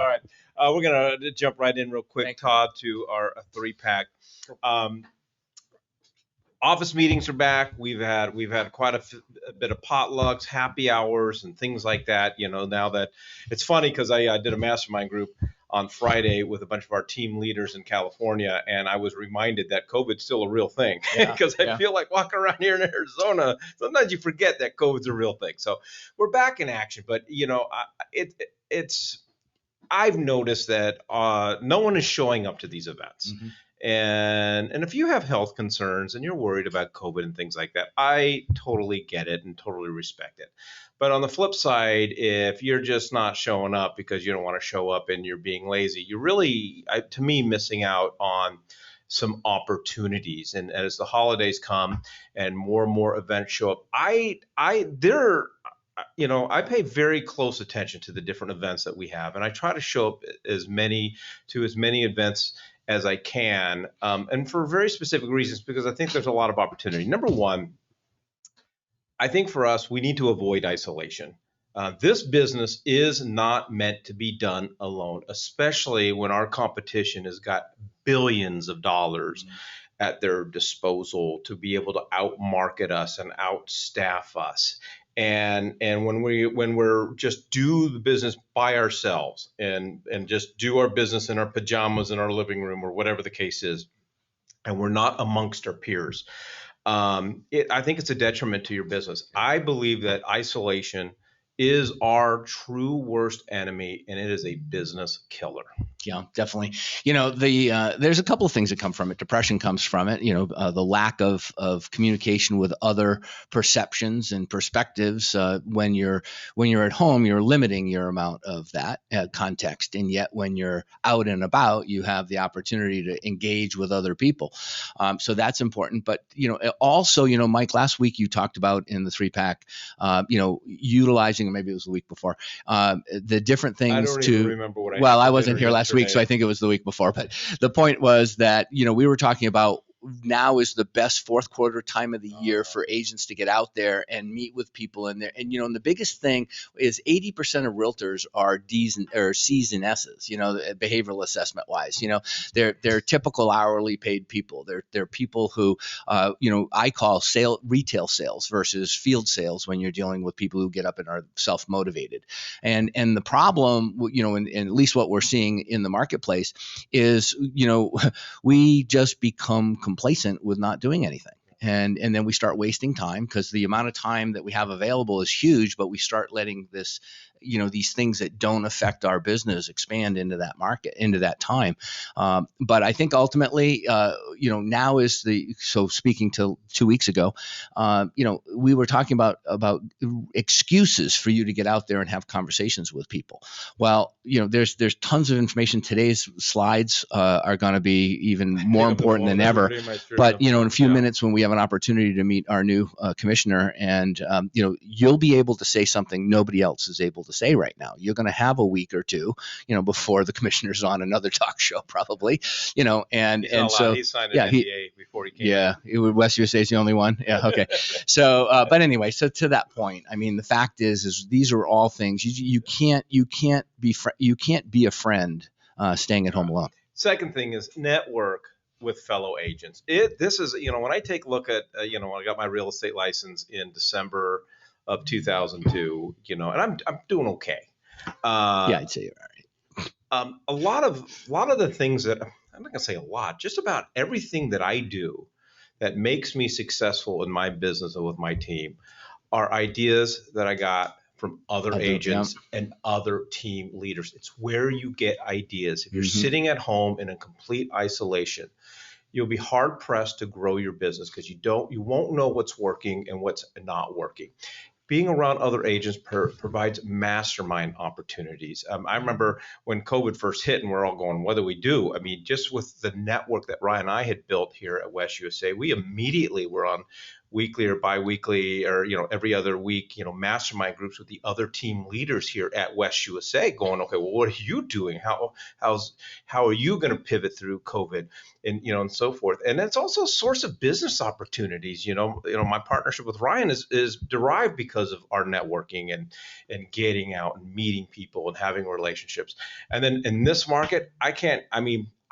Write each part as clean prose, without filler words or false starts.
All right. We're going to jump right in real quick, Thank you. Todd, to our three-pack. Um, Office meetings are back. We've had quite a bit of potlucks, happy hours, and things like that. Now that it's funny because I did a mastermind group on Friday with a bunch of our team leaders in California, and I was reminded that COVID's still a real thing Yeah, because I yeah. feel like walking around here in Arizona, sometimes you forget that COVID's a real thing. So we're back in action, but it's I've noticed that no one is showing up to these events. Mhm. And if you have health concerns and you're worried about COVID and things like that, I totally get it and totally respect it. But on the flip side, if you're just not showing up because you don't want to show up and you're being lazy, you're really, to me, missing out on some opportunities. And as the holidays come and more events show up, I pay very close attention to the different events that we have, and I try to show up as many events as I can, and for very specific reasons because I think there's a lot of opportunity. Number one, I think for us, we need to avoid isolation. This business is not meant to be done alone, especially when our competition has got billions of dollars at their disposal to be able to outmarket us and outstaff us. And when we're just do the business by ourselves and just do our business in our pajamas in our living room or whatever the case is, and we're not amongst our peers, I think it's a detriment to your business. I believe that isolation is our true worst enemy, and it is a business killer. Yeah, definitely. There's a couple of things that come from it. Depression comes from it. The lack of communication with other perceptions and perspectives. When you're at home, you're limiting your amount of that context, and yet when you're out and about, you have the opportunity to engage with other people. So that's important. But also, Mike, last week you talked about in the three-pack, utilizing, or maybe it was the week before, the different things I don't even remember what I Well, had I for wasn't dinner here last week, so I yesterday. think it was the week before. But the point was that, we were talking about now is the best fourth quarter time of the year for agents to get out there and meet with people in there. And the biggest thing is 80% of realtors are D's or C's and S's, behavioral assessment wise. They're typical hourly paid people. They're people who, I call retail sales versus field sales when you're dealing with people who get up and are self-motivated. And the problem, and at least what we're seeing in the marketplace is, we just become complacent with not doing anything. And then we start wasting time because the amount of time that we have available is huge, but we start letting these things that don't affect our business expand into that market, into that time. But I think ultimately, now is so speaking to 2 weeks ago, we were talking about excuses for you to get out there and have conversations with people. Well, there's tons of information. Today's slides are going to be even more important than ever. But in a few minutes, when we have an opportunity to meet our new commissioner, and you'll be able to say something nobody else is able to say right now. You're going to have a week or two, before the commissioner's on another talk show, probably. And so he signed an NDA before he came. Yeah, West USA is the only one. Yeah, okay. So, but anyway, so to that point, I mean, the fact is these are all things you can't be a friend staying at home alone. Second thing is network with fellow agents. This is when I take a look at when I got my real estate license in December of 2002, and I'm doing okay. Yeah, I'd say you're all right. A lot of the things that I'm not gonna say a lot, just about everything that I do that makes me successful in my business and with my team are ideas that I got from other agents and other team leaders. It's where you get ideas. If you're sitting at home in a complete isolation, you'll be hard pressed to grow your business because you won't know what's working and what's not working. Being around other agents provides mastermind opportunities. I remember when COVID first hit and we're all going, what do we do? I mean, just with the network that Ryan and I had built here at West USA, we immediately were on weekly or biweekly or, every other week, mastermind groups with the other team leaders here at West USA going, okay, well, what are you doing? How are you going to pivot through COVID and so forth? And it's also a source of business opportunities. My partnership with Ryan is derived because of our networking and getting out and meeting people and having relationships. And then in this market,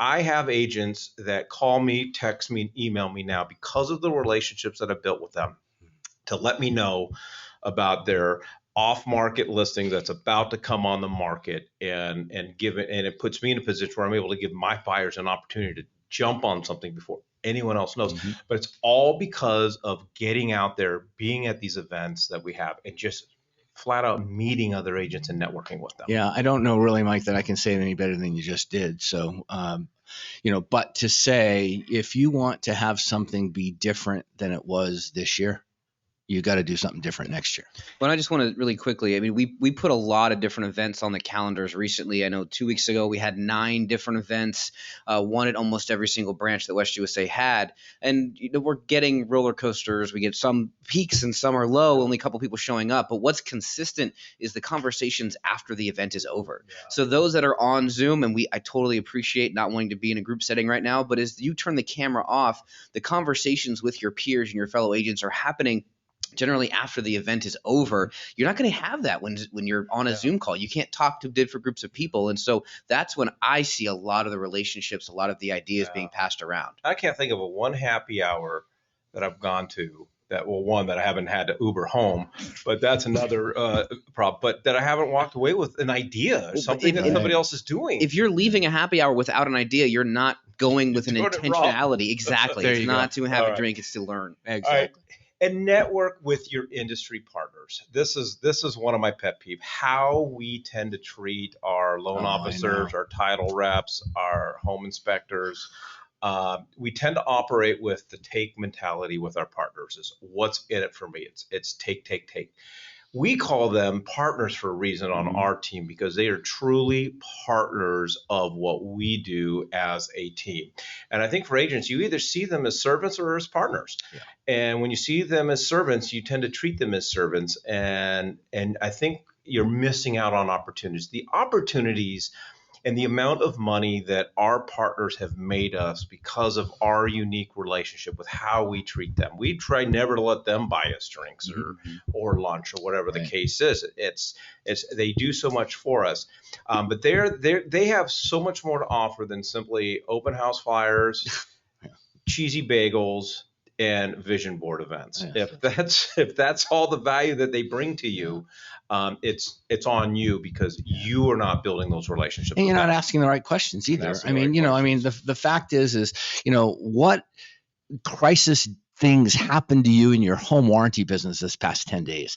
I have agents that call me, text me, and email me now because of the relationships that I've built with them to let me know about their off-market listing that's about to come on the market and give it, and it puts me in a position where I'm able to give my buyers an opportunity to jump on something before anyone else knows. Mm-hmm. But it's all because of getting out there, being at these events that we have, and just flat out meeting other agents and networking with them. Yeah, I don't know really, Mike, that I can say it any better than you just did. So, but to say, if you want to have something be different than it was this year, you got to do something different next year. Well, I just want to really quickly, we put a lot of different events on the calendars recently. I know 2 weeks ago we had 9 different events, one at almost every single branch that West USA had. And we're getting roller coasters. We get some peaks and some are low, only a couple people showing up. But what's consistent is the conversations after the event is over. Yeah. So those that are on Zoom, and I totally appreciate not wanting to be in a group setting right now, but as you turn the camera off, the conversations with your peers and your fellow agents are happening generally after the event is over. You're not going to have that when you're on a Zoom call. You can't talk to different groups of people. And so that's when I see a lot of the relationships, a lot of the ideas being passed around. I can't think of one happy hour that I've gone to one that I haven't had to Uber home, but that's another problem. But that I haven't walked away with an idea or something that somebody else is doing. If you're leaving a happy hour without an idea, you're not going with an intentionality. Exactly. It's not to have a drink, it's to learn. Exactly. And network with your industry partners. This is one of my pet peeves. How we tend to treat our loan officers, our title reps, our home inspectors. We tend to operate with the take mentality with our partners. Is what's in it for me? It's take. We call them partners for a reason on our team because they are truly partners of what we do as a team. And I think for agents, you either see them as servants or as partners. Yeah. And when you see them as servants, you tend to treat them as servants. And I think you're missing out on opportunities. The opportunities and the amount of money that our partners have made us because of our unique relationship with how we treat them. We try never to let them buy us drinks or lunch or whatever the case is. It's they do so much for us, but they have so much more to offer than simply open house flyers, cheesy bagels, and vision board events. If that's all the value that they bring to you, it's on you because you are not building those relationships. And you're not asking the right questions either. The fact is, what crisis things happened to you in your home warranty business this past 10 days?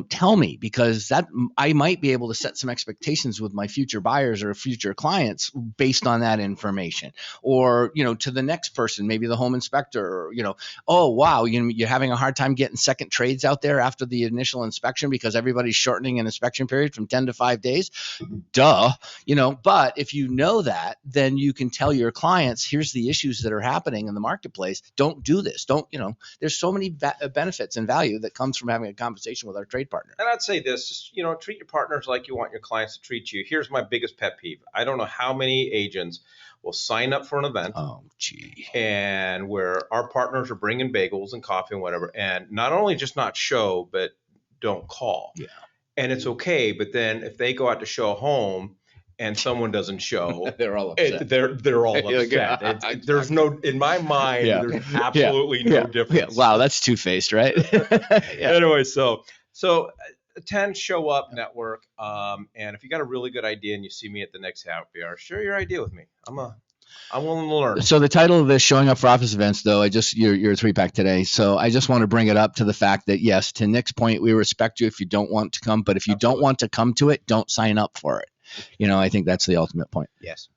Tell me, because that I might be able to set some expectations with my future buyers or future clients based on that information. Or, to the next person, maybe the home inspector, or, oh, wow, you're having a hard time getting second trades out there after the initial inspection because everybody's shortening an inspection period from 10 to 5 days. Duh. But if you know that, then you can tell your clients, here's the issues that are happening in the marketplace. Don't do this. There's so many benefits and value that comes from having a conversation with our trade partner. And I'd say this, just, treat your partners like you want your clients to treat you. Here's my biggest pet peeve. I don't know how many agents will sign up for an event. Oh, gee. And where our partners are bringing bagels and coffee and whatever, and not only just not show, but don't call. Yeah. And it's okay, but then if they go out to show a home and someone doesn't show, they're all upset. They're all upset. There's no, in my mind, there's absolutely no difference. Yeah. Wow, that's two-faced, right? Anyway, so attend, show up, network, and if you got a really good idea and you see me at the next happy hour, share your idea with me. I'm willing to learn. So the title of this, Showing Up for Office Events, though, you're a 3-pack today. So I just want to bring it up to the fact that, yes, to Nick's point, we respect you if you don't want to come, but if you don't want to come to it, don't sign up for it. I think that's the ultimate point. Yes.